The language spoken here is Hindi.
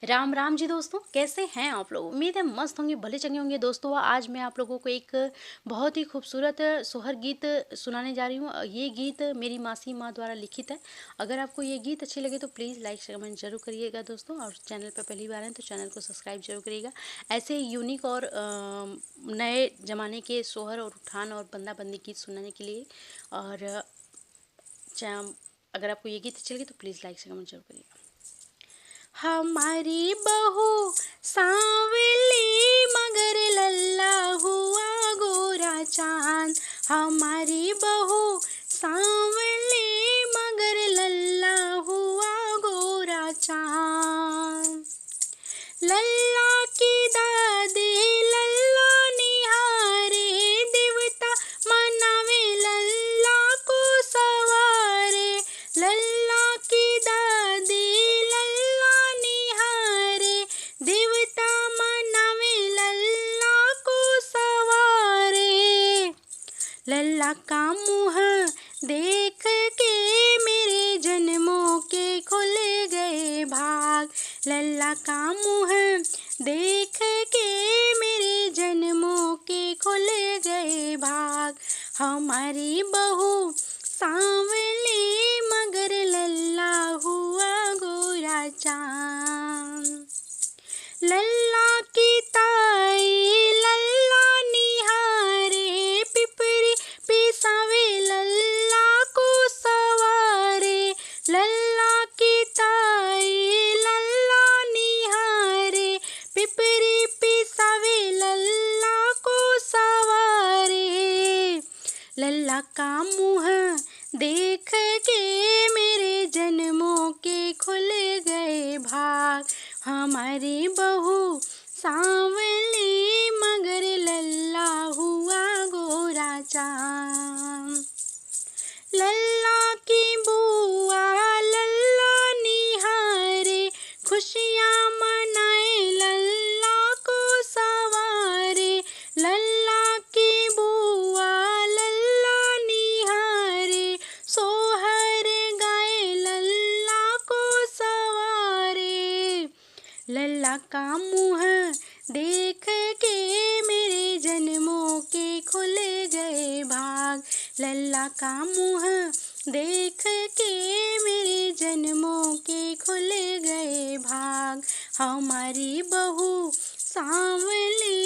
राम राम जी दोस्तों, कैसे हैं आप लोग। उम्मीद है मस्त होंगे, भले चंगे होंगे दोस्तों। आज मैं आप लोगों को एक बहुत ही खूबसूरत सोहर गीत सुनाने जा रही हूँ। ये गीत मेरी मासी माँ द्वारा लिखित है। अगर आपको ये गीत अच्छे लगे तो प्लीज़ लाइक कमेंट जरूर करिएगा दोस्तों। और चैनल पर पहली बार हैं तो चैनल को सब्सक्राइब जरूर करिएगा। ऐसे यूनिक और नए ज़माने के सोहर और उठान और बंदा बंदी गीत सुनाने के लिए। और अगर आपको ये गीत अच्छे लगे तो प्लीज़ लाइक कमेंट जरूर करिएगा। हमारी बहू सांवली मगर लल्ला हुआ गोरा चांद। हमारी बहू सांवली मगर लल्ला हुआ गोरा चांद। लल्ला की दादी लल्ला निहारे, देवता मनावे लल्ला को सवारे। लल्ला की दादी लल्ला निहारे, देवता मनावे लल्ला को सवारे। लल्ला का मुँह देख के मेरे जन्मों के खुल गए भाग। लल्ला का मुँह देख के मेरे जन्मों के खुल गए भाग। हमारी बहू सांवली मगर लल्ला हुआ गोरा चांद। लल्ला की ताई लल्ला निहारे, पिपरी पिसावे लल्ला को सवारे। लल्ला की ताई लल्ला निहारे, पिपरी पिसावे लल्ला को सवारे। लल्ला का मुँह देख के मेरे जन्मों के खुल गए भाग। हमारी बहू सांवली मगर लल्ला हुआ गोरा चांद। लल्ला की बुआ लल्ला निहारे, खुशियाँ मनाए लल्ला को सवारे। लल्ला की बुआ लल्ला निहारे, सोहर गाए लल्ला को सवारे। लल्ला का मुँह देख के मेरे जन्मों के खुल गए भाग। लल्ला का मुँह देख के मेरे जन्मों के खुल गए भाग। हमारी बहू सांवली